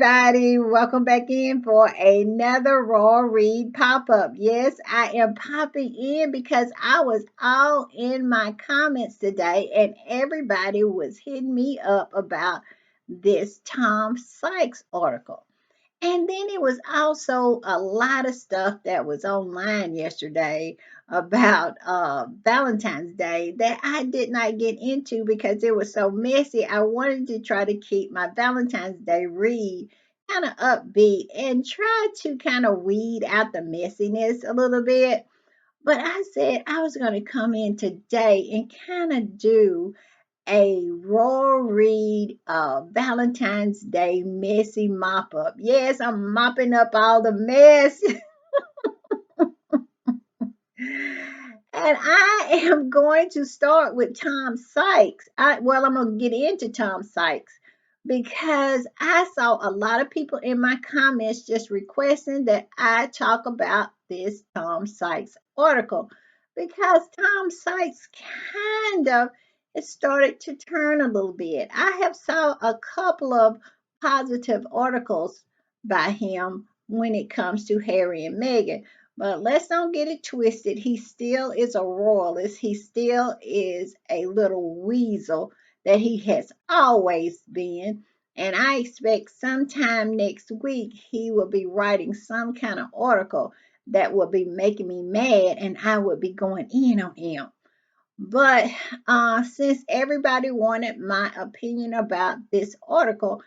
everybody. Welcome back in for another Raw Read pop up. Yes, I am popping in because I was all in my comments today and everybody was hitting me up about this Tom Sykes article. And then it was also a lot of stuff that was online yesterday about Valentine's Day that I did not get into because it was so messy. I wanted to try to keep my Valentine's Day read kind of upbeat and try to kind of weed out the messiness a little bit. But I said I was going to come in today and kind of do a raw read Valentine's Day messy mop up. Yes, I'm mopping up all the mess. And I am going to start with Tom Sykes. I'm going to get into Tom Sykes because I saw a lot of people in my comments just requesting that I talk about this Tom Sykes article because Tom Sykes kind of has started to turn a little bit. I have saw a couple of positive articles by him when it comes to Harry and Meghan. But let's don't get it twisted. He still is a royalist. He still is a little weasel that he has always been. And I expect sometime next week he will be writing some kind of article that will be making me mad and I will be going in on him. But since everybody wanted my opinion about this article,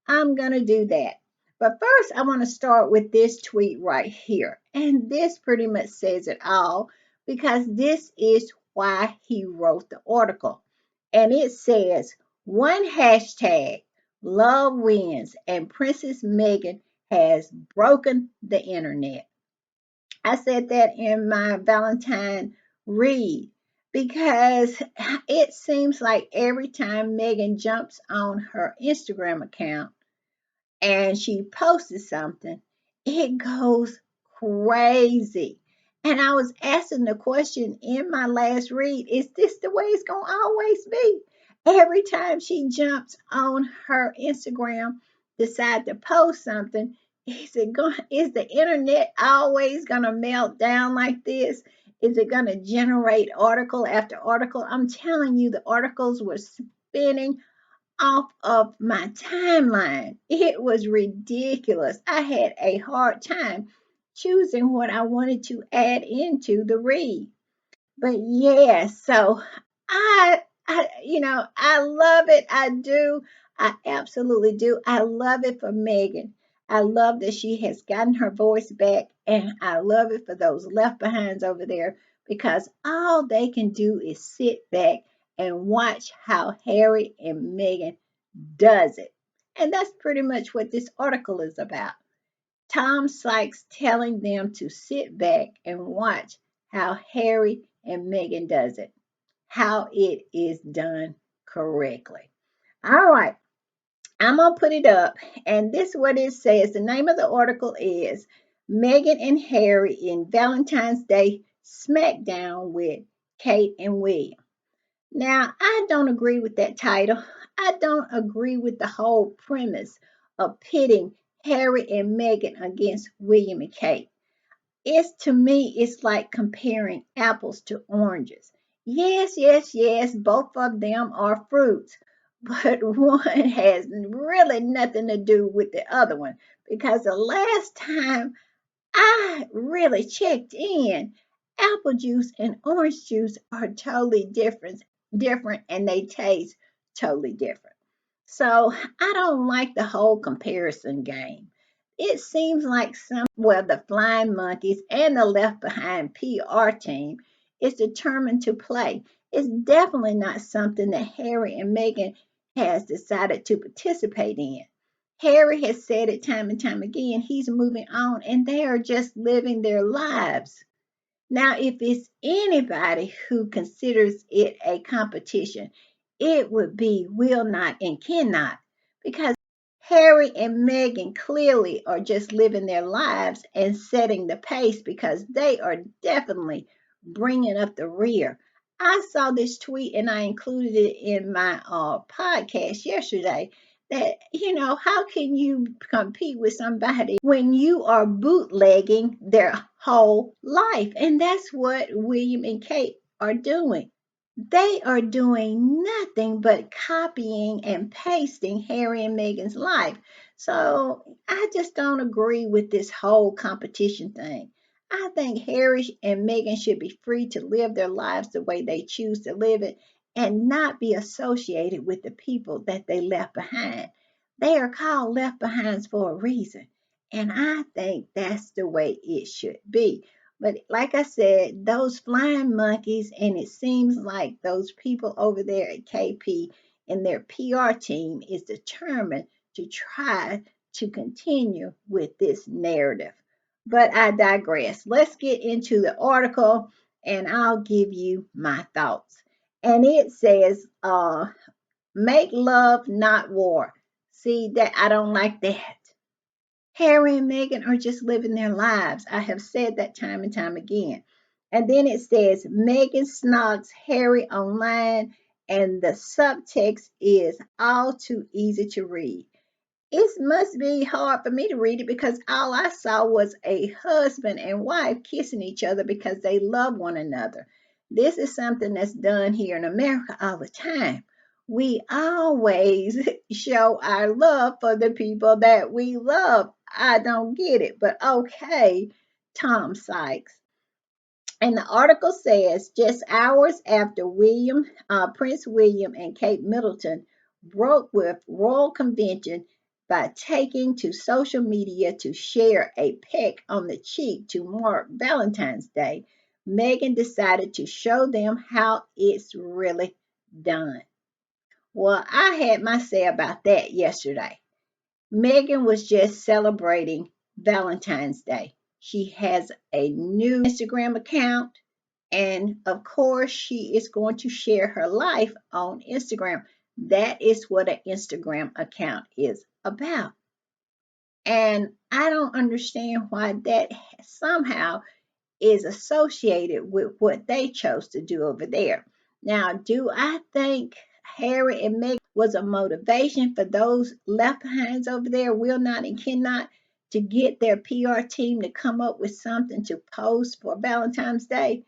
I'm going to do that. But first, I want to start with this tweet right here. And this pretty much says it all because this is why he wrote the article. And it says, one hashtag, love wins, and Princess Meghan has broken the internet. I said that in my Valentine read because it seems like every time Meghan jumps on her Instagram account, and she posted something, it goes crazy. And I was asking the question in my last read, is this the way it's going to always be? Every time she jumps on her Instagram, decide to post something, is the internet always going to melt down like this? Is it going to generate article after article? I'm telling you, the articles were spinning off of my timeline. It was ridiculous. I had a hard time choosing what I wanted to add into the read. But yeah, so I love it. I do. I absolutely do. I love it for Megan. I love that she has gotten her voice back, and I love it for those left behinds over there because all they can do is sit back and watch how Harry and Meghan does it. And that's pretty much what this article is about. Tom Sykes telling them to sit back and watch how Harry and Meghan does it, how it is done correctly. All right, I'm going to put it up. And this is what it says. The name of the article is Meghan and Harry in Valentine's Day Smackdown with Kate and William. Now, I don't agree with that title. I don't agree with the whole premise of pitting Harry and Meghan against William and Kate. To me, it's like comparing apples to oranges. Yes, yes, yes, both of them are fruits, but one has really nothing to do with the other one because the last time I really checked in, apple juice and orange juice are totally different and they taste totally different. So I don't like the whole comparison game. It seems like the Flying Monkeys and the Left Behind PR team is determined to play. It's definitely not something that Harry and Meghan has decided to participate in. Harry has said it time and time again, he's moving on and they are just living their lives. Now, if it's anybody who considers it a competition, it would be will not and cannot because Harry and Meghan clearly are just living their lives and setting the pace because they are definitely bringing up the rear. I saw this tweet and I included it in my podcast yesterday. that, how can you compete with somebody when you are bootlegging their whole life? And that's what William and Kate are doing. They are doing nothing but copying and pasting Harry and Meghan's life. So I just don't agree with this whole competition thing. I think Harry and Meghan should be free to live their lives the way they choose to live it and not be associated with the people that they left behind. They are called left behinds for a reason. And I think that's the way it should be. But like I said, those flying monkeys, and it seems like those people over there at KP and their PR team is determined to try to continue with this narrative. But I digress. Let's get into the article and I'll give you my thoughts. And it says, make love, not war. See that I don't like that. Harry and Meghan are just living their lives. I have said that time and time again. And then it says Meghan snogs Harry online, and the subtext is all too easy to read. It must be hard for me to read it because all I saw was a husband and wife kissing each other because they love one another. This is something that's done here in America all the time. We always show our love for the people that we love. I don't get it, but okay, Tom Sykes. And the article says just hours after Prince William and Kate Middleton broke with royal convention by taking to social media to share a peck on the cheek to mark Valentine's Day, Meghan decided to show them how it's really done. Well, I had my say about that yesterday. Meghan was just celebrating Valentine's Day. She has a new Instagram account, and of course, she is going to share her life on Instagram. That is what an Instagram account is about. And I don't understand why that somehow is associated with what they chose to do over there. Now, do I think Harry and Meghan was a motivation for those left behinds over there, will not and cannot, to get their PR team to come up with something to post for Valentine's Day?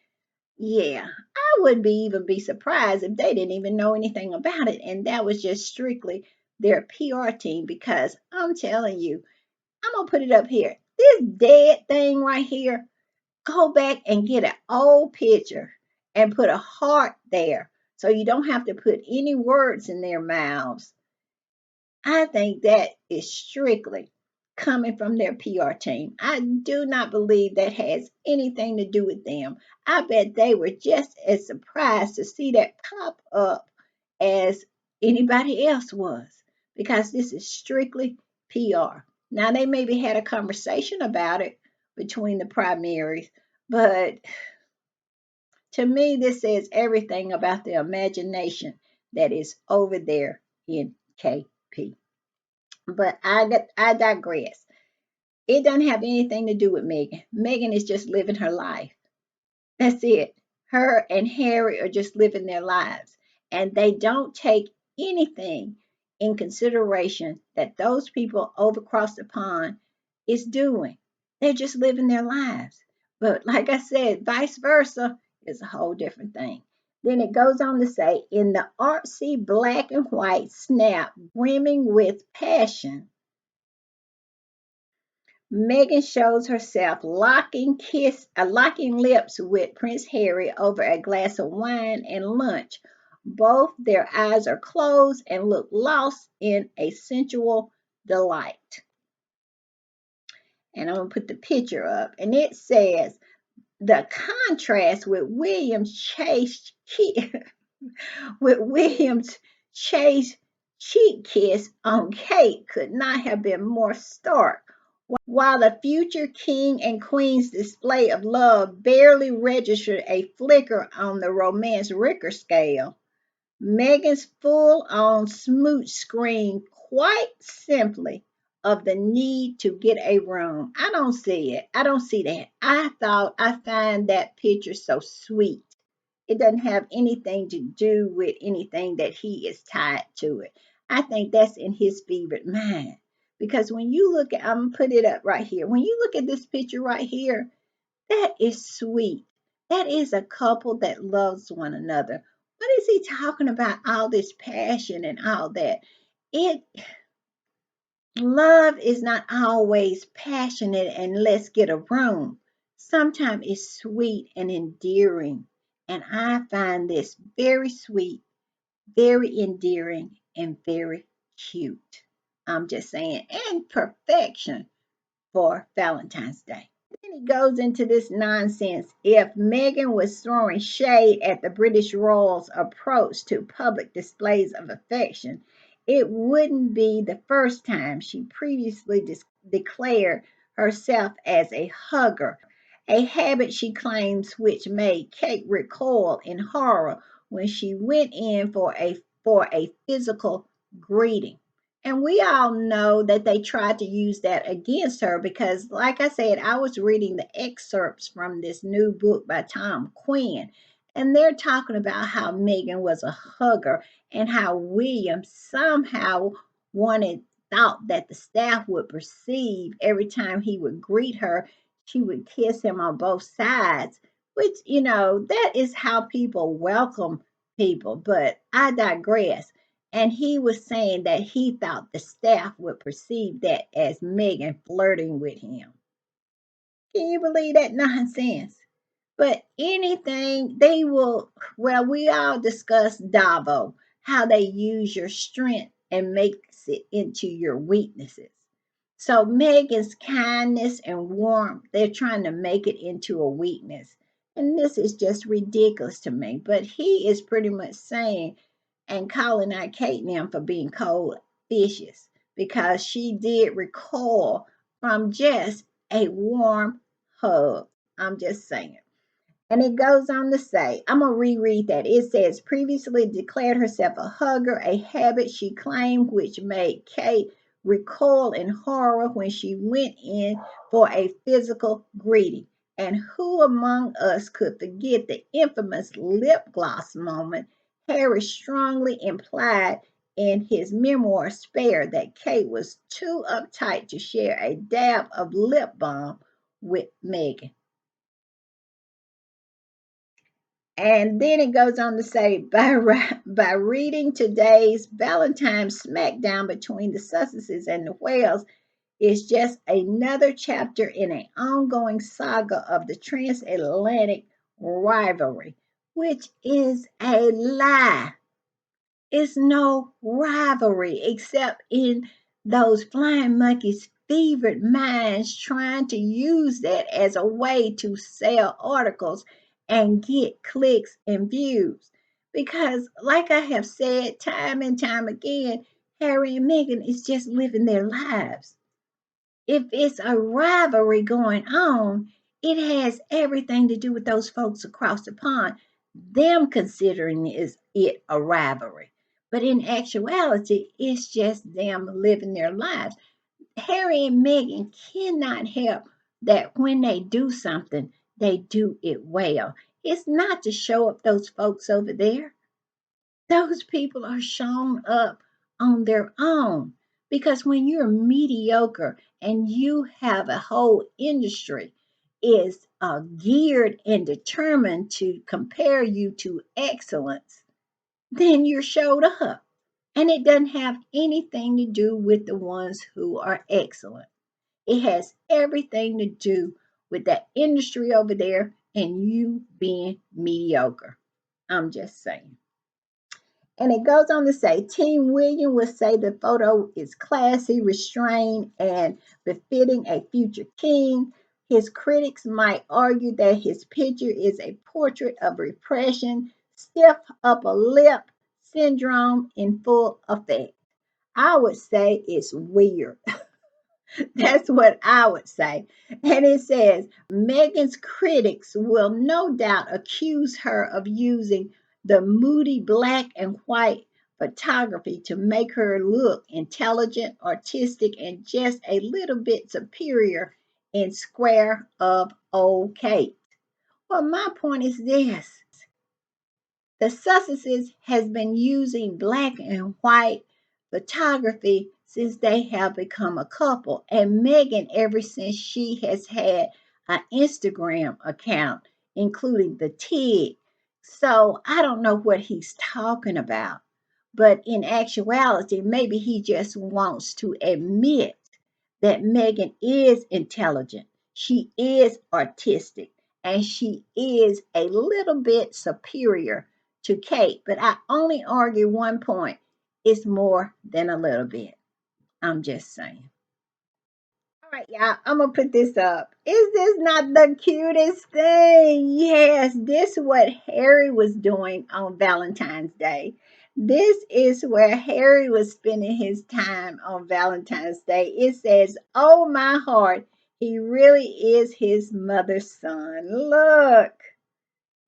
Yeah, I wouldn't even be surprised if they didn't even know anything about it, and that was just strictly their PR team. Because I'm telling you, I'm gonna put it up here. This dead thing right here, go back and get an old picture and put a heart there so you don't have to put any words in their mouths. I think that is strictly coming from their PR team. I do not believe that has anything to do with them. I bet they were just as surprised to see that pop up as anybody else was, because this is strictly PR. Now, they maybe had a conversation about it between the primaries, but to me, this says everything about the imagination that is over there in KP. But I digress. It doesn't have anything to do with Meghan. Meghan is just living her life. That's it. Her and Harry are just living their lives. And they don't take anything in consideration that those people over across the pond is doing. They're just living their lives. But like I said, vice versa is a whole different thing. Then it goes on to say, in the artsy black and white snap brimming with passion, Meghan shows herself locking lips with Prince Harry over a glass of wine and lunch. Both their eyes are closed and look lost in a sensual delight. And I'm gonna put the picture up, and it says the contrast with with William's chase cheek kiss on Kate could not have been more stark. While the future king and queen's display of love barely registered a flicker on the romance Richter scale, Meghan's full on smooch screamed quite simply of the need to get a room. I don't see it. I don't see that. I find that picture so sweet. It doesn't have anything to do with anything that he is tied to it. I think that's in his fevered mind. Because when you look at, I'm gonna put it up right here. When you look at this picture right here, that is sweet. That is a couple that loves one another. What is he talking about? All this passion and all that. It Love is not always passionate and let's get a room. Sometimes it's sweet and endearing. And I find this very sweet, very endearing, and very cute. I'm just saying, and perfection for Valentine's Day. Then he goes into this nonsense. If Meghan was throwing shade at the British royals' approach to public displays of affection, it wouldn't be the first time. She previously declared herself as a hugger, a habit she claims which made Kate recoil in horror when she went in for a physical greeting. And we all know that they tried to use that against her because, like I said, I was reading the excerpts from this new book by Tom Quinn, and they're talking about how Meghan was a hugger and how William somehow thought that the staff would perceive every time he would greet her, she would kiss him on both sides, which, that is how people welcome people. But I digress. And he was saying that he thought the staff would perceive that as Meghan flirting with him. Can you believe that nonsense? But anything they will, well, we all discussed Davo, how they use your strength and makes it into your weaknesses. So Megan's kindness and warmth, they're trying to make it into a weakness. And this is just ridiculous to me. But he is pretty much saying and calling out Kate now for being cold vicious because she did recoil from just a warm hug. I'm just saying. And it goes on to say, I'm going to reread that. It says, previously declared herself a hugger, a habit she claimed which made Kate recoil in horror when she went in for a physical greeting. And who among us could forget the infamous lip gloss moment Harry strongly implied in his memoir Spare that Kate was too uptight to share a dab of lip balm with Meghan. And then it goes on to say, by reading today's Valentine smackdown between the Sussexes and the Whales is just another chapter in an ongoing saga of the transatlantic rivalry, which is a lie. It's no rivalry except in those flying monkeys' fevered minds trying to use that as a way to sell articles and get clicks and views. Because, like I have said time and time again, Harry and Meghan is just living their lives. If it's a rivalry going on, it has everything to do with those folks across the pond, them considering it a rivalry. But in actuality, it's just them living their lives. Harry and Meghan cannot help that when they do something, they do it well. It's not to show up those folks over there. Those people are shown up on their own because when you're mediocre and you have a whole industry is geared and determined to compare you to excellence, then you're showed up. And it doesn't have anything to do with the ones who are excellent. It has everything to do with that industry over there and you being mediocre. I'm just saying. And it goes on to say, Team William would say the photo is classy, restrained, and befitting a future king. His critics might argue that his picture is a portrait of repression, stiff upper lip syndrome in full effect. I would say it's weird. That's what I would say. And it says Meghan's critics will no doubt accuse her of using the moody black and white photography to make her look intelligent, artistic, and just a little bit superior in square of old Kate. Well, my point is this. The Sussexes has been using black and white photography since they have become a couple. And Meghan, ever since she has had an Instagram account, including the TIG. So I don't know what he's talking about. But in actuality, maybe he just wants to admit that Meghan is intelligent, she is artistic, and she is a little bit superior to Kate. But I only argue one point: it's more than a little bit. I'm just saying. All right, y'all, I'm gonna put this up. Is this not the cutest thing? Yes, this is what Harry was doing on Valentine's Day. This is where Harry was spending his time on Valentine's Day. It says, "Oh, my heart, he really is his mother's son." Look.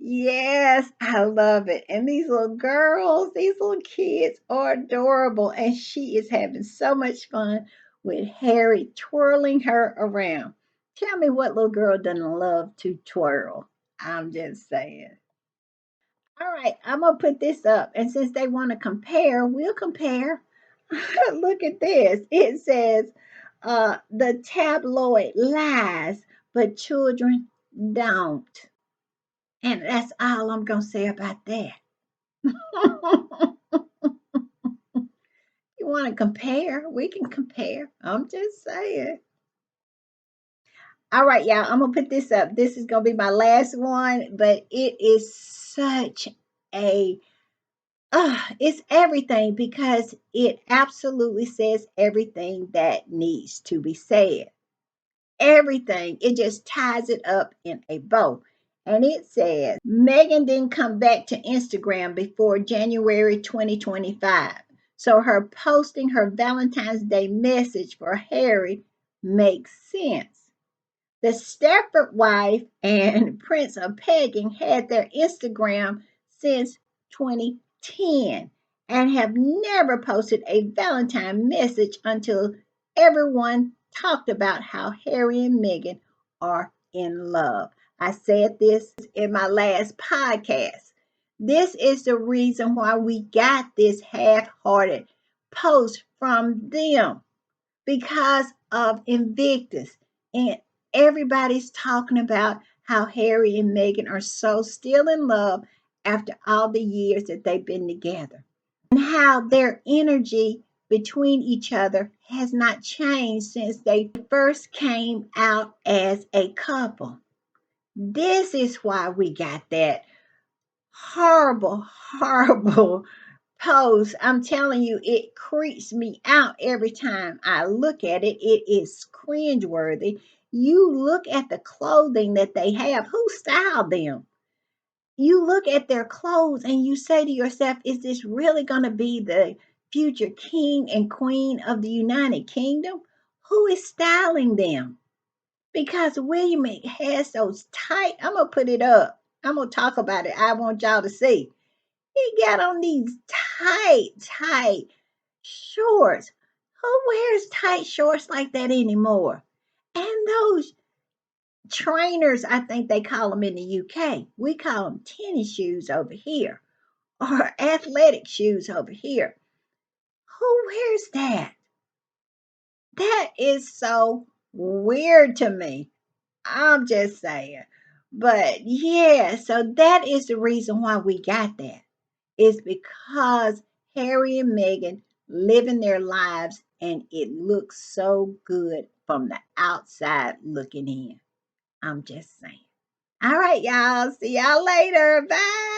Yes, I love it. And these little girls, these little kids are adorable. And she is having so much fun with Harry twirling her around. Tell me what little girl doesn't love to twirl. I'm just saying. All right, I'm going to put this up. And since they want to compare, we'll compare. Look at this. It says, the tabloid lies, but children don't. And that's all I'm going to say about that. You want to compare? We can compare. I'm just saying. All right, y'all. I'm going to put this up. This is going to be my last one, but it is such a, it's everything because it absolutely says everything that needs to be said. Everything. It just ties it up in a bow. And it says Meghan didn't come back to Instagram before January 2025. So her posting her Valentine's Day message for Harry makes sense. The Stafford wife and Prince of Pegging had their Instagram since 2010 and have never posted a Valentine message until everyone talked about how Harry and Meghan are in love. I said this in my last podcast. This is the reason why we got this half hearted post from them because of Invictus. And everybody's talking about how Harry and Meghan are so still in love after all the years that they've been together. And how their energy between each other has not changed since they first came out as a couple. This is why we got that horrible, horrible post. I'm telling you, it creeps me out every time I look at it. It is cringeworthy. You look at the clothing that they have. Who styled them? You look at their clothes and you say to yourself, is this really going to be the future king and queen of the United Kingdom? Who is styling them? Because William has those tight, I'm going to put it up. I'm going to talk about it. I want y'all to see. He got on these tight shorts. Who wears tight shorts like that anymore? And those trainers, I think they call them in the UK. We call them tennis shoes over here or athletic shoes over here. Who wears that? That is so weird to me. I'm just saying. But yeah, so that is the reason why we got that. It's because Harry and Meghan living their lives and it looks so good from the outside looking in. I'm just saying. All right, y'all. See y'all later. Bye.